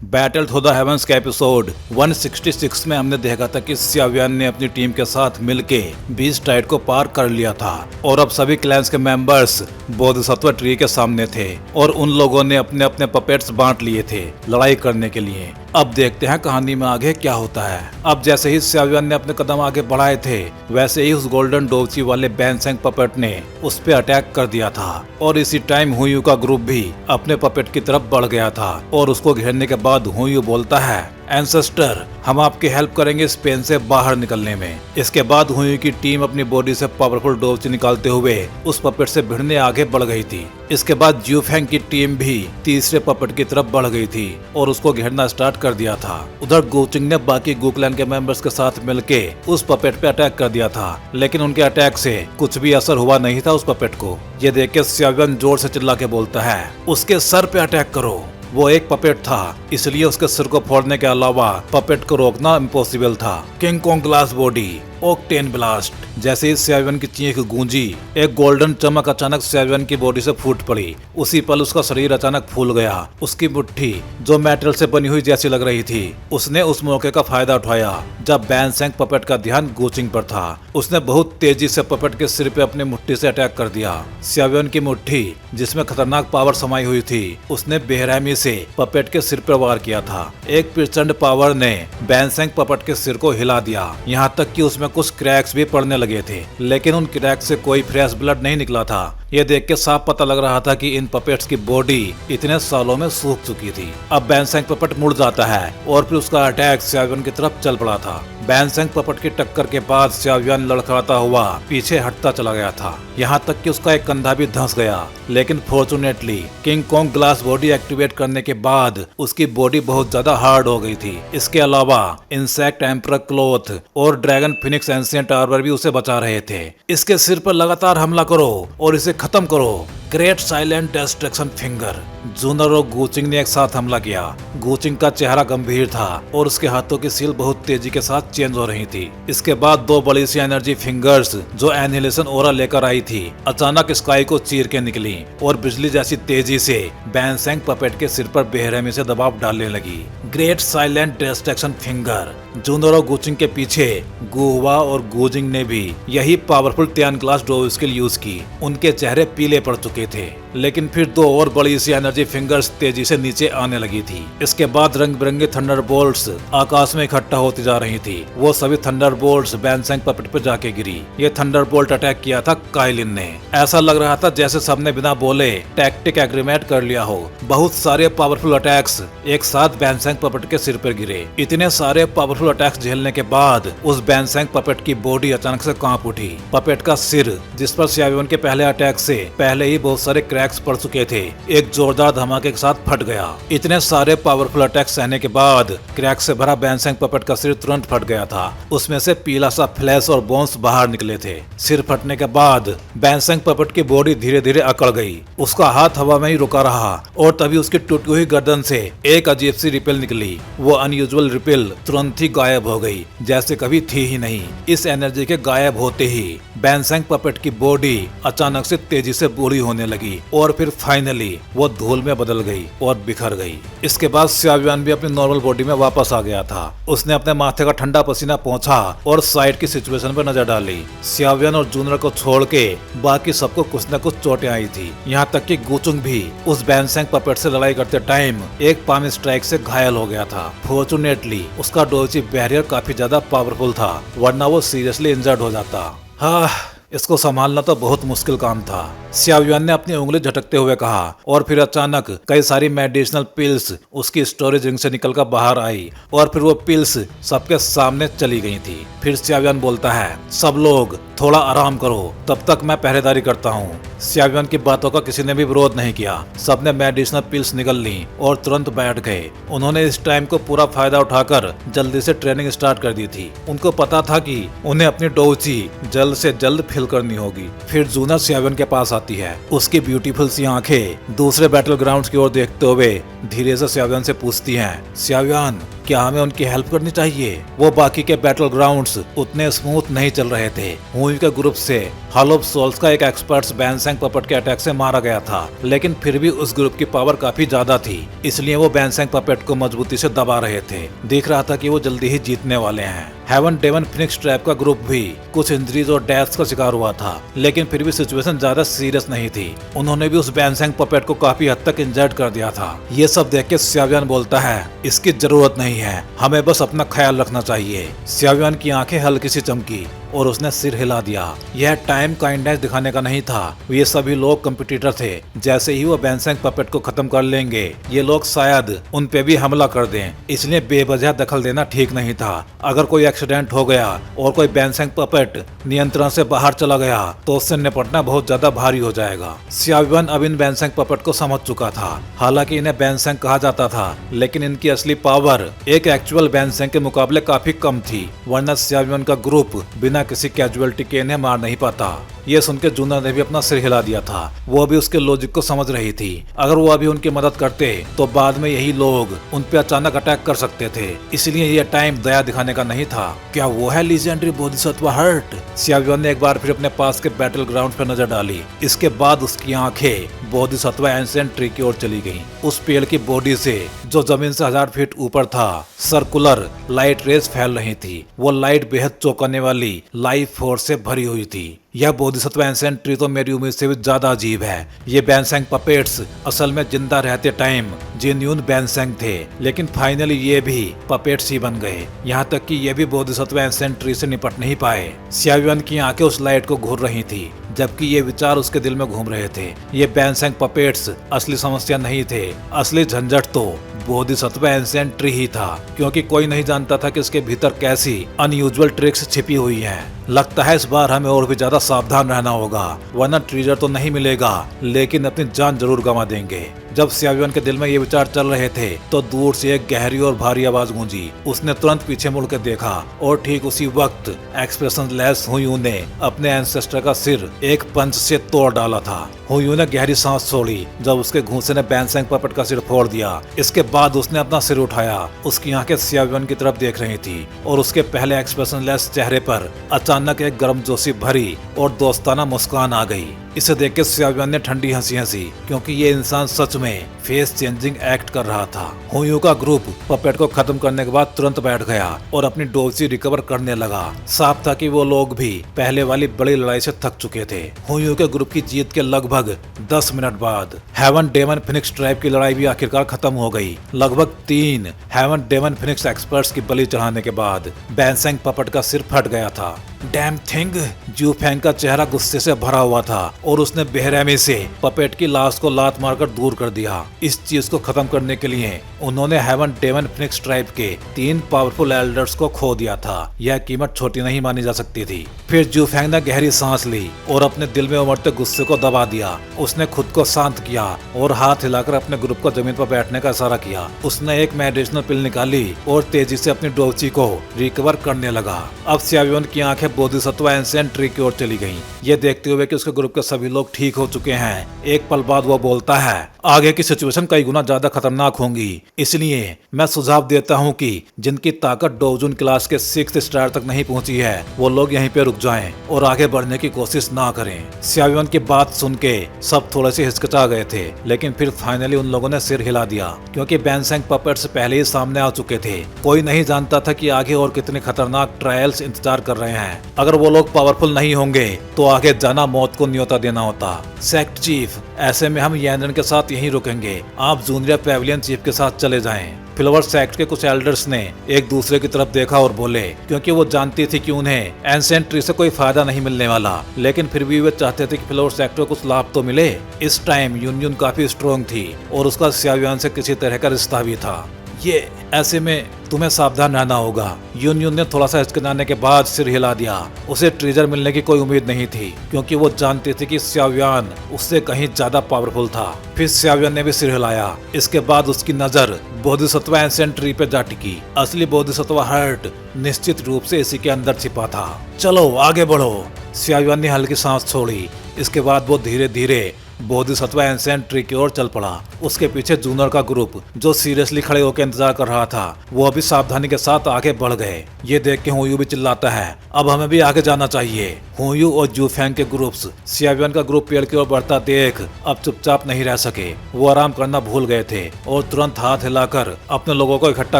Battle through the heavens के episode 166 में हमने देखा था कि सियावियन ने अपनी टीम के साथ मिलके बीस्ट टाइड को पार कर लिया था और अब सभी क्लैंस के मेंबर्स बोधिसत्व ट्री के सामने थे और उन लोगों ने अपने अपने पपेट्स बांट लिए थे लड़ाई करने के लिए। अब देखते हैं कहानी में आगे क्या होता है। अब जैसे ही सियावियन ने अपने कदम आगे बढ़ाए थे वैसे ही उस गोल्डन डोवची वाले बैनसेंग पपेट ने उस पे अटैक कर दिया था और इसी टाइम हुयू का ग्रुप भी अपने पपेट की तरफ बढ़ गया था और उसको घेरने के बाद हुयू बोलता है, एंसेस्टर, हम आपकी हेल्प करेंगे इस पेन से बाहर निकलने में। इसके बाद हुयू की टीम अपनी बॉडी से पावरफुल डोवची निकालते हुए उस पपेट से भिड़ने आगे बढ़ गई थी। इसके बाद ज्यूफेंग की टीम भी तीसरे पपेट की तरफ बढ़ गई थी और उसको घेरना स्टार्ट कर दिया था। उधर गोचिंग ने बाकी गुक्लैन के मेंबर्स के साथ मिलके उस पपेट पे अटैक कर दिया था, लेकिन उनके अटैक से कुछ भी असर हुआ नहीं था उस पपेट को। ये देख के सियावियन जोर से चिल्ला के बोलता है, उसके सर पे अटैक करो। वो एक पपेट था, इसलिए उसके सिर को फोड़ने के अलावा पपेट को रोकना इम्पॉसिबल था। King Kong glass body octane blast. जैसे ही सियावियन की चीख गूंजी, एक गोल्डन चमक अचानक सियावियन की बॉडी से फूट पड़ी। उसी पल उसका शरीर अचानक फूल गया। उसकी मुट्ठी जो मेटल से बनी हुई जैसी लग रही थी, उसने उस मौके का फायदा उठाया जब बैनसेंग पपेट का ध्यान गोचिंग पर था। उसने बहुत तेजी से पपेट के सिर पे अपनी मुट्ठी से अटैक कर दिया। सियावियन की मुट्ठी जिसमें खतरनाक पावर समाई हुई थी, उसने बेरहमी से पपेट के सिर पर वार किया था। एक प्रचंड पावर ने बैनसेंग पपेट के सिर को हिला दिया, यहाँ तक कि उसमें कुछ क्रैक्स भी पड़ने लगे थे, लेकिन उन क्रैक्स से कोई फ्रेश ब्लड नहीं निकला था। ये देख के साफ पता लग रहा था कि इन पपेट्स की बॉडी इतने सालों में सूख चुकी थी। अब बैनसेंग पपेट मुड़ जाता है और फिर उसका अटैक सियावियन की तरफ चल पड़ा था। बैनसेंग पपेट की टक्कर के बाद सियावियन लड़खड़ाता हुआ पीछे हटता चला गया था, यहाँ तक कि उसका एक कंधा भी धंस गया। लेकिन fortunately king Kong glass body activate करने के बाद उसकी बॉडी बहुत ज्यादा हार्ड हो गई थी। इसके अलावा इंसेक्ट एम्परर क्लॉथ और ड्रैगन फिनिक्स एंशिएंट आर्मर भी उसे बचा रहे थे। इसके सिर पर लगातार हमला करो और इसे खत्म करो। Great silent destruction finger. जूनर और गोचिंग ने एक साथ हमला किया। गोचिंग का चेहरा गंभीर था और उसके हाथों की सील बहुत तेजी के साथ चेंज हो रही थी। इसके बाद दो बड़ी सी एनर्जी फिंगर्स जो एनिहिलेशन ऑरा लेकर आई थी, अचानक स्काई को चीर के निकली और बिजली जैसी तेजी से बैनसेंग पपेट के सिर पर बेरहमी से दबाव डालने लगी। Great silent destruction finger. जूनर और गोचिंग के पीछे गुहुआ और गोजिंग ने भी यही पावरफुल त्यान क्लास डोव स्किल यूज की। उनके चेहरे पीले पड़ चुके थे, लेकिन फिर दो और बड़ी सी एनर्जी फिंगर्स तेजी से नीचे आने लगी थी। इसके बाद रंग बिरंगे थंडर बोल्ट्स आकाश में इकट्ठा होती जा रही थी। वो सभी थंडर बोल्ट्स बैनसेंग पपेट पर जाके गिरी। ये थंडर बोल्ट अटैक किया था काइलिन ने। ऐसा लग रहा था जैसे सबने बिना बोले टैक्टिक एग्रीमेंट कर लिया हो। बहुत सारे पावरफुल अटैक्स एक साथ बैनसेंग पपेट के सिर पर गिरे। इतने सारे पावरफुल अटैक्स झेलने के बाद उस बैनसेंग पपेट की बॉडी अचानक से कांप उठी। पपेट का सिर, जिस पर सियावियन के पहले अटैक से पहले ही बहुत सारे क्रैक्स पड़ चुके थे, एक जोरदार धमाके के साथ फट गया। इतने सारे पावरफुल अटैक्स सहने के बाद क्रैक से भरा बैनसेंग पपेट का सिर तुरंत फट गया था। उसमें से पीला सा फ्लैश और बोन्स बाहर निकले थे। सिर फटने के बाद बैनसेंग पपेट की बॉडी धीरे धीरे अकड़ गई। उसका हाथ हवा में ही रुका रहा और तभी उसकी टूटी हुई गर्दन से एक अजीब सी रिपेल निकली। वो अनयूजुअल रिपेल तुरंत ही गायब हो गई, जैसे कभी थी ही नहीं। इस एनर्जी के गायब होते ही बैनसेंग पपेट की बॉडी अचानक से तेजी से बूढ़ी होने लगी और फिर फाइनली वो धूल में बदल गई और बिखर गई। इसके बाद सियावियन भी अपनी नॉर्मल बॉडी में वापस आ गया था। उसने अपने माथे का ठंडा पसीना पोंछा और साइड की सिचुएशन पर नजर डाली। सियावियन और जूनर को छोड़ के बाकी सबको कुछ न कुछ चोटें आई थी। यहाँ तक कि गोचुंग भी उस बैनसेंग पपेट से लड़ाई करते टाइम एक पाम स्ट्राइक से घायल हो गया था। फॉर्चुनेटली उसका डोजी बैरियर काफी ज्यादा पावरफुल था, वरना वो सीरियसली इंजर्ड हो जाता। हाँ, इसको संभालना तो बहुत मुश्किल काम था, सियावियन ने अपनी उंगली झटकते हुए कहा। और फिर अचानक कई सारी मेडिसिनल पिल्स उसकी स्टोरेज रिंग से निकलकर बाहर आई और फिर वो पिल्स सबके सामने चली गई थी। फिर सियावियन बोलता है, सब लोग थोड़ा आराम करो, तब तक मैं पहरेदारी करता हूँ। सियावियन की बातों का किसी ने भी विरोध नहीं किया। सबने मेडिसिनल पिल्स निकल ली और तुरंत बैठ गए। उन्होंने इस टाइम को पूरा फायदा उठाकर जल्दी से ट्रेनिंग स्टार्ट कर दी थी। उनको पता था कि उन्हें अपनी डोची जल्द से जल्द फिल करनी होगी। फिर जूनर सियावियन के पास आती है। उसकी ब्यूटीफुल सी आंखें दूसरे बैटल ग्राउंड की ओर देखते हुए धीरे से सियावियन से पूछती हैं, सियावियन क्या हमें उनकी हेल्प करनी चाहिए? वो बाकी के बैटल ग्राउंड्स उतने स्मूथ नहीं चल रहे थे। हुई के ग्रुप से हॉल ऑफ सोल्स का एक एक्सपर्ट बैनसैंग पपेट के अटैक से मारा गया था, लेकिन फिर भी उस ग्रुप की पावर काफी ज्यादा थी, इसलिए वो बैनसैंग पपेट को मजबूती से दबा रहे थे। दिख रहा था कि वो जल्दी ही जीतने वाले हैं। हेवन डेमन फिनिक्स ट्रैप का ग्रुप भी कुछ इंजरीज और डेथ्स का शिकार हुआ था, लेकिन फिर भी सिचुएशन ज्यादा सीरियस नहीं थी। उन्होंने भी उस बैनसैंग पपेट को काफी हद तक इंजर्ड कर दिया था। ये सब देख के स्यावियान बोलता है, इसकी जरूरत नहीं है, हमें बस अपना ख्याल रखना चाहिए। स्यावियान की आंखें हल्की सी चमकी और उसने सिर हिला दिया। यह टाइम काइंडनेस दिखाने का नहीं था। ये सभी लोग कंपटीटर थे। जैसे ही वो बैनसैंग पपेट को खत्म कर लेंगे, ये लोग शायद उन पे भी हमला कर दें, इसलिए बेवजह दखल देना ठीक नहीं था। अगर कोई एक्सीडेंट हो गया और कोई बैनसैंग पपेट नियंत्रण से बाहर चला गया तो उससे निपटना बहुत ज्यादा भारी हो जाएगा। स्यावियान अब इन बैनसैंग पपेट को समझ चुका था। हालांकि इन्हें बैनसैंग कहा जाता था, लेकिन इनकी असली पावर एक एक्चुअल बैनसैंग के मुकाबले काफी कम थी, वरना स्यावियान का ग्रुप बिना किसी कैजुअलिटी के इन्हें मार नहीं पाता। ये सुन के जूना ने भी अपना सिर हिला दिया था। वो भी उसके लॉजिक को समझ रही थी। अगर वो अभी उनकी मदद करते तो बाद में यही लोग उन पे अचानक अटैक कर सकते थे, इसलिए ये टाइम दया दिखाने का नहीं था। क्या वो है लीजेंडरी बोधिसत्व हर्ट? स्यावियान ने एक बार फिर अपने पास के बैटल ग्राउंड पर नजर डाली। इसके बाद उसकी आंखें बोधिसत्व एंशिएंट ट्री की ओर चली गईं। उस पेड़ की बॉडी से, जो जमीन से 1000 फीट ऊपर था, सर्कुलर लाइट रेज फैल रही थी। वो लाइट बेहद चौंकाने वाली लाइफ फोर्स से भरी हुई थी। यह बोधिसत्व एंशिएंट ट्री तो मेरी उम्मीद से भी ज्यादा अजीब है। ये बैनसैंग पपेट्स असल में जिंदा रहते टाइम जेन्युइन बैनसैंग थे, लेकिन फाइनली ये भी पपेट्स ही बन गए। यहाँ तक कि ये भी बोधिसत्व एंशिएंट ट्री से निपट नहीं पाए। स्यावियान की आंखें उस लाइट को घूर रही थी, जबकि ये विचार उसके दिल में घूम रहे थे। ये बैनसैंग पपेट्स असली समस्या नहीं थे, असली झंझट तो बोधिसत्व एंशिएंट ट्री ही था, क्योंकि कोई नहीं जानता था कि इसके भीतर कैसी अनयूजुअल ट्रिक्स छिपी हुई हैं। लगता है इस बार हमें और भी ज्यादा सावधान रहना होगा, वरना ट्रेजर तो नहीं मिलेगा, लेकिन अपनी जान जरूर गंवा देंगे। जब स्यावियान के दिल में ये विचार चल रहे थे तो दूर से एक गहरी और भारी आवाज गूंजी। उसने तुरंत पीछे मुड़कर देखा और ठीक उसी वक्त एक्सप्रेशन लेस हुयू ने अपने एंसेस्टर का सिर एक पंच से तोड़ डाला था। हुयू ने गहरी सांस छोड़ी जब उसके घूंसे ने बैनसैंग पपेट का सिर फोड़ दिया। इसके बाद उसने अपना सिर उठाया। उसकी आंखें स्यावियान की तरफ देख रही थी और उसके पहले एक्सप्रेशन लेस चेहरे पर अचानक एक गर्मजोशी भरी और दोस्ताना मुस्कान आ गई। इसे देख के स्यावियान ने ठंडी हंसी हंसी, क्योंकि ये इंसान सच में फेस चेंजिंग एक्ट कर रहा था। हुयू का ग्रुप पपेट को खत्म करने के बाद तुरंत बैठ गया और अपनी डोजी रिकवर करने लगा। साफ था कि वो लोग भी पहले वाली बड़ी लड़ाई से थक चुके थे। हुयू के ग्रुप की जीत के लगभग 10 मिनट बाद हेवन डेमन फिनिक्स ट्राइब की लड़ाई भी आखिरकार खत्म हो गई। लगभग 3 हेवन डेमन फिनिक्स एक्सपर्ट्स की बलि चढ़ाने के बाद बैनसैंग पपेट का सिर फट गया था। Damn thing! जू फैंग का चेहरा गुस्से से भरा हुआ था और उसने बेरहमी से पपेट की लाश को लात मारकर दूर कर दिया। इस चीज को खत्म करने के लिए उन्होंने हेवन डेमन फिनिक्स ट्राइब के 3 पावरफुल एल्डर्स को खो दिया था। यह कीमत छोटी नहीं मानी जा सकती थी। फिर जू फैंग ने गहरी सांस ली और अपने दिल में उमड़ते गुस्से को दबा दिया। उसने खुद को शांत किया और हाथ हिलाकर अपने ग्रुप को जमीन पर बैठने का इशारा किया। उसने एक मेडिसिनल पिल निकाली और तेजी से अपनी डोची को रिकवर करने लगा। अब स्यावियान की आंखें बोधिसत्व एंशिएंट ट्री की ओर चली गईं। ये देखते हुए कि उसके ग्रुप के सभी लोग ठीक हो चुके हैं, एक पल बाद वो बोलता है, आगे की सिचुएशन कई गुना ज्यादा खतरनाक होंगी, इसलिए मैं सुझाव देता हूँ कि जिनकी ताकत डोजून क्लास के 6th स्टार तक नहीं पहुँची है, वो लोग यहीं पे रुक जाएं और आगे बढ़ने की कोशिश ना करें। स्यावियान की बात सुन के सब थोड़े से हिचकिचा गए थे, लेकिन फिर फाइनली उन लोगों ने सिर हिला दिया, क्योंकि बैनसैंग पपेट्स पहले ही सामने आ चुके थे। कोई नहीं जानता था कि आगे और कितने खतरनाक ट्रायल्स इंतजार कर रहे हैं। अगर वो लोग पावरफुल नहीं होंगे तो आगे जाना मौत को न्योता देना होता। सेक्ट चीफ, ऐसे में हम यैनन के साथ यहीं रुकेंगे, आप जूनियर पेविलियन चीफ के साथ चले जाएं। फ्लावर सेक्ट के कुछ एल्डर्स ने एक दूसरे की तरफ देखा और बोले, क्योंकि वो जानती थी कि उन्हें एंशिएंट ट्री से कोई फायदा नहीं मिलने वाला, लेकिन फिर भी वे चाहते थे कि फ्लावर सेक्ट को कुछ लाभ तो मिले। इस टाइम यूनियन काफी स्ट्रॉन्ग थी और उसका स्यावियान से किसी तरह का रिश्ता भी था। ये ऐसे में तुम्हें सावधान रहना होगा। यूनियन ने थोड़ा सा हिचकिचाने के बाद सिर हिला दिया। उसे ट्रेजर मिलने की कोई उम्मीद नहीं थी, क्योंकि वो जानती थी कि स्यावियान उससे कहीं ज्यादा पावरफुल था। फिर स्यावियान ने भी सिर हिलाया। इसके बाद उसकी नजर बोधिसत्व एंशिएंट ट्री पे जा टिकी। असली बोधिसत्व हर्ट निश्चित रूप से इसी के अंदर छिपा था। चलो आगे बढ़ो। स्यावियान ने हल्की सांस छोड़ी। इसके बाद वो धीरे धीरे बोधिसत्व एंसेंट ट्री की ओर चल पड़ा। उसके पीछे जूनियर का ग्रुप जो सीरियसली खड़े होकर इंतजार कर रहा था वो अभी सावधानी के साथ आगे बढ़ गए। ये देख के हुयू भी चिल्लाता है, अब हमें भी आगे जाना चाहिए। हुयू और जूफेंग के ग्रुप्स सियावियन का ग्रुप पेड़ की ओर बढ़ता देख अब चुपचाप नहीं रह सके। वो आराम करना भूल गए थे और तुरंत हाथ हिलाकर अपने लोगों को इकट्ठा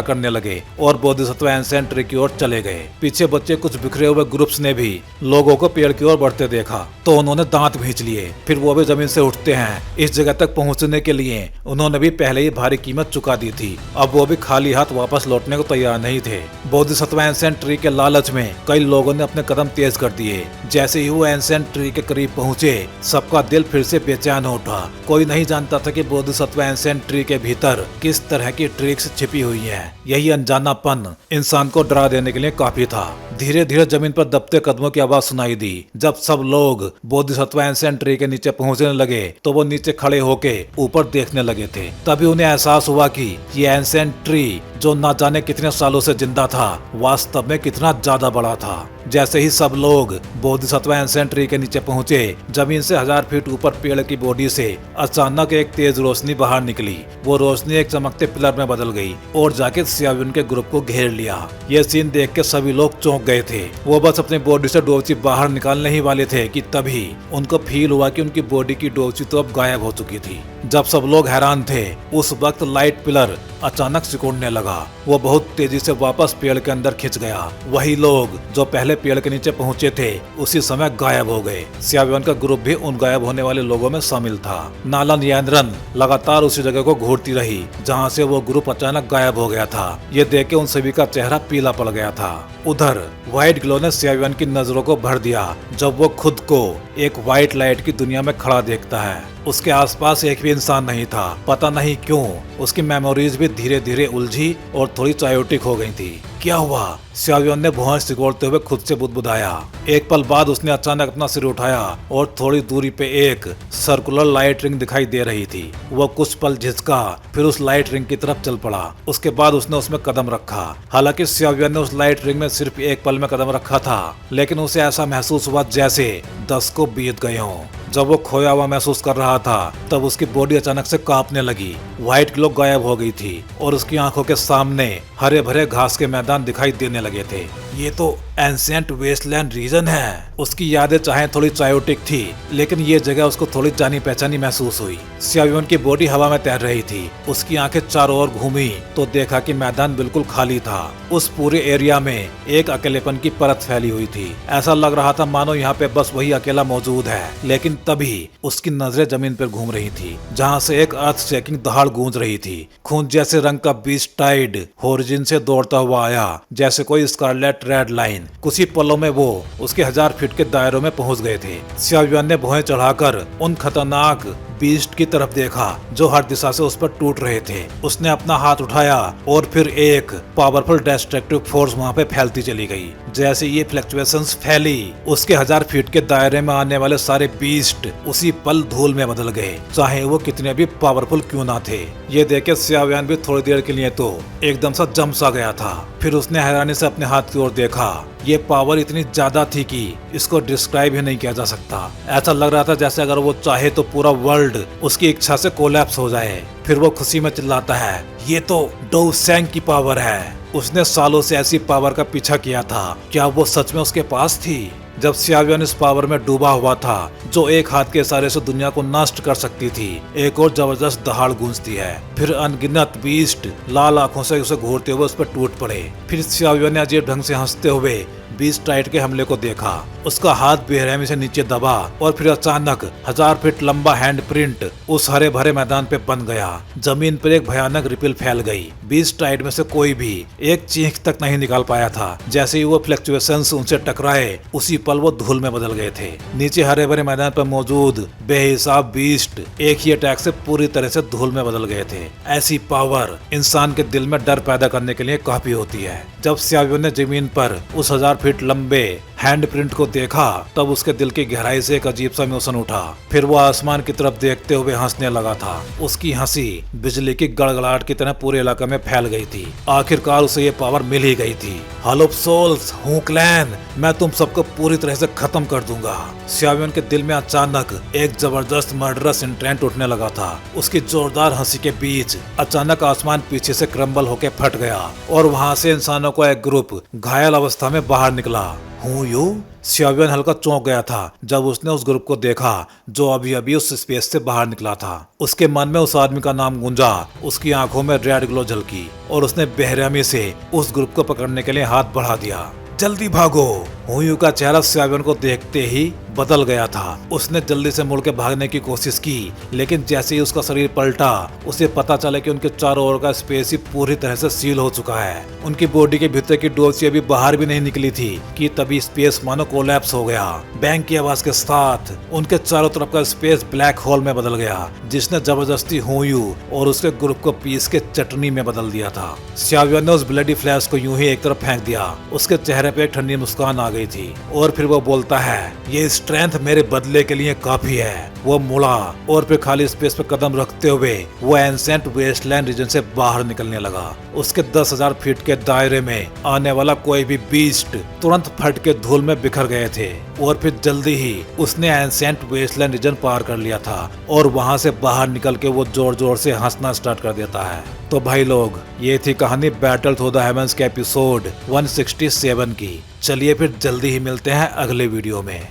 करने लगे और बोधिसत्व एंसेंट ट्री की ओर चले गए। पीछे बच्चे कुछ बिखरे हुए ग्रुप्स ने भी लोगों को पेड़ की ओर बढ़ते देखा तो उन्होंने दांत भींच लिए। फिर वो भी जमीन से उठते हैं। इस जगह तक पहुंचने के लिए उन्होंने भी पहले ही भारी कीमत चुका दी थी। अब वो भी खाली हाथ वापस लौटने को तैयार नहीं थे। बोधिसत्व एंसेंट ट्री के लालच में कई लोगों ने अपने कदम तेज कर दिए। जैसे ही वो एंसेंट ट्री के करीब पहुंचे सबका दिल फिर से बेचैन हो उठा। कोई नहीं जानता था कि बोधिसत्व एंसेंट ट्री के भीतर किस तरह की ट्रिक्स छिपी हुई है। यही अनजानापन इंसान को डरा देने के लिए काफी था। धीरे धीरे जमीन पर दबते कदमों की आवाज सुनाई दी। जब सब लोग बोधिसत्व एंसेंट ट्री के नीचे पहुंचने लगे तो वो नीचे खड़े होके ऊपर देखने लगे थे। तभी उन्हें एहसास हुआ कि ये एंसेंट ट्री जो न जाने कितने सालों से जिंदा था वास्तव में कितना ज्यादा बड़ा था। जैसे ही सब लोग बोधिसत्व एंसेंट ट्री के नीचे पहुंचे जमीन से 1000 फीट ऊपर पेड़ की बॉडी से अचानक एक तेज रोशनी बाहर निकली। वो रोशनी एक चमकते पिलर में बदल गई और जाके सियावियन के ग्रुप को घेर लिया। ये सीन देख के सभी लोग चौंक गए थे। वो बस अपनी बॉडी से डोरची बाहर निकालने ही वाले थे कि तभी उनको फील हुआ कि उनकी बॉडी की डोरची तो अब गायब हो चुकी थी। जब सब लोग हैरान थे उस वक्त लाइट पिलर अचानक सिकुड़ने लगा। वो बहुत तेजी से वापस पेड़ के अंदर खिंच गया। वही लोग जो पहले पेड़ के नीचे पहुंचे थे उसी समय गायब हो गए। सियावियन का ग्रुप भी उन गायब होने वाले लोगों में शामिल था। नालन यांद्रन लगातार उसी जगह को घूरती रही जहां से वो ग्रुप अचानक गायब हो गया था। ये देख के उन सभी का चेहरा पीला पड़ गया था। उधर व्हाइट ग्लो ने सियावियन की नजरों को भर दिया जब वो खुद को एक व्हाइट लाइट की दुनिया में खड़ा देखता है। उसके आसपास एक भी इंसान नहीं था। पता नहीं क्यों उसकी मेमोरीज भी धीरे धीरे उलझी और थोड़ी चायोटिक हो गई थी। क्या हुआ? सियावियन ने भुआं सिकोड़ते हुए खुद से बुदबुदाया। एक पल बाद उसने अचानक अपना सिर उठाया और थोड़ी दूरी पे एक सर्कुलर लाइट रिंग दिखाई दे रही थी। वो कुछ पल झिझका फिर उस लाइट रिंग की तरफ चल पड़ा। उसके बाद उसने उसमें कदम रखा। हालांकि सियावियन ने उस लाइट रिंग में सिर्फ एक पल में कदम रखा था लेकिन उसे ऐसा महसूस हुआ जैसे 10 को बीत गए हों। जब वो खोया हुआ महसूस कर रहा था तब उसकी बॉडी अचानक से कांपने लगी। व्हाइट ग्लो गायब हो गई थी और उसकी आंखों के सामने हरे भरे घास के मैदान दिखाई देने लगे थे। ये तो एंशिएंट वेस्टलैंड रीजन है। उसकी यादें चाहे थोड़ी चायोटिक थी लेकिन ये जगह उसको थोड़ी जानी पहचानी महसूस हुई। सियावियन की बॉडी हवा में तैर रही थी। उसकी आंखें चारों ओर घूमी तो देखा कि मैदान बिल्कुल खाली था। उस पूरे एरिया में एक अकेलेपन की परत फैली हुई थी। ऐसा लग रहा था मानो यहाँ पे बस वही अकेला मौजूद है। लेकिन तभी उसकी नजरें जमीन पर घूम रही थी जहाँ से एक अर्थ शेकिंग दहाड़ गूंज रही थी। खून जैसे रंग का बीस्ट टाइड होरिजिन से दौड़ता हुआ आया जैसे कोई स्कारलेट रेड लाइन। कुछ ही पलों में वो उसके 1000 फीट के दायरों में पहुंच गए थे। सियावियन ने भुएं चढ़ाकर उन खतरनाक बीस्ट की तरफ देखा जो हर दिशा से उस पर टूट रहे थे। उसने अपना हाथ उठाया और फिर एक पावरफुल डिस्ट्रक्टिव फोर्स वहां पे फैलती चली गई। जैसे ये फ्लक्चुएशंस फैली उसके 1000 फीट के दायरे में आने वाले सारे बीस्ट उसी पल धूल में बदल गए, चाहे वो कितने भी पावरफुल क्यों ना थे। ये देख के सियावियन भी थोड़ी देर के लिए तो एकदम सा जम सा गया था। फिर उसने हैरानी से अपने हाथ की ओर देखा। ये पावर इतनी ज्यादा थी कि इसको डिस्क्राइब ही नहीं किया जा सकता। ऐसा लग रहा था जैसे अगर वो चाहे तो पूरा वर्ल्ड उसकी इच्छा से कोलैप्स हो जाए। फिर वो खुशी में चिल्लाता है, ये तो डो सेंग की पावर है। उसने सालों से ऐसी पावर का पीछा किया था। क्या वो सच में उसके पास थी? जब सियावियन इस पावर में डूबा हुआ था जो एक हाथ के इशारे से दुनिया को नष्ट कर सकती थी, एक और जबरदस्त दहाड़ गूंजती है। फिर अनगिनत बीस्ट लाल आंखों से उसे घूरते हुए उस पर टूट पड़े। फिर सियावियन ने अजीब ढंग से हंसते हुए बीस्ट टाइड के हमले को देखा। उसका हाथ बेरहमी से नीचे दबा और फिर अचानक 1000 फीट लंबा हैंड प्रिंट उस हरे भरे मैदान पे बन गया। जमीन पर एक भयानक रिपल फैल गई। बीस्ट टाइड में से कोई भी एक चीख तक नहीं निकाल पाया था। जैसे ही वो फ्लक्चुएशंस उनसे टकराए उसी पल वो धूल में बदल गए थे। नीचे हरे भरे मैदान पर मौजूद बेहिसाब बीस्ट एक ही अटैक से पूरी तरह से धूल में बदल गए थे। ऐसी पावर इंसान के दिल में डर पैदा करने के लिए काफी होती है। जब सियावियन ने जमीन पर उस 1000 फीट लंबे हैंडप्रिंट को देखा तब उसके दिल की गहराई से एक अजीब सा इमोशन उठा। फिर वो आसमान की तरफ देखते हुए हंसने लगा था। उसकी हंसी बिजली की गड़गड़ाहट की तरह पूरे इलाके में फैल गई थी। आखिरकार उसे ये पावर मिल ही गई थी। हॉल ऑफ सोल्स, हू क्लैन, मैं तुम सबको पूरी तरह से खत्म कर दूंगा। सियावियन के दिल में अचानक एक जबरदस्त मर्डरस इंटेंट उठने लगा था। उसकी जोरदार हंसी के बीच अचानक आसमान पीछे से क्रम्बल होकर फट गया और वहाँ से इंसानों का एक ग्रुप घायल अवस्था में बाहर निकला। हूँ यू? सियावियन हल्का चौंक गया था जब उसने उस ग्रुप को देखा जो अभी अभी उस स्पेस से बाहर निकला था। उसके मन में उस आदमी का नाम गूंजा, उसकी आंखों में रेड ग्लो झलकी और उसने बेरहमी से उस ग्रुप को पकड़ने के लिए हाथ बढ़ा दिया। जल्दी भागो! हुयू का चेहरा सियावियन को देखते ही बदल गया था। उसने जल्दी से मुड़ के भागने की कोशिश की, लेकिन जैसे ही उसका शरीर पलटा उसे पता चला कि उनके चारों ओर का स्पेस ही पूरी तरह से सील हो चुका है। उनकी बॉडी के भीतर की डोज अभी बाहर भी नहीं निकली थी कि तभी स्पेस मानो कोलैप्स हो गया। बैंग की आवाज के साथ उनके चारों तरफ का स्पेस ब्लैक होल में बदल गया, जिसने जबरदस्ती हुयू और उसके ग्रुप को पीस के चटनी में बदल दिया था। सियावियन ने उस ब्लडी फ्लैश को यूं ही एक तरफ फेंक दिया। उसके चेहरे पे एक ठंडी मुस्कान आ गई थी और फिर वो बोलता है, ये स्ट्रेंथ मेरे बदले के लिए काफी है। वो मुड़ा और फिर खाली स्पेस पे कदम रखते हुए वो एंसेंट वेस्टलैंड रीजन से बाहर निकलने लगा। उसके 10,000 फीट के दायरे में आने वाला कोई भी बीस्ट तुरंत फट के धूल में बिखर गए थे और फिर जल्दी ही उसने एंसेंट वेस्टलैंड रीजन पार कर लिया था और वहां से बाहर निकल के वो जोर जोर से हंसना स्टार्ट कर देता है। तो भाई लोग, ये थी कहानी बैटल थ्रू द हेवंस के एपिसोड 167 की। चलिए फिर जल्दी ही मिलते हैं अगले वीडियो में।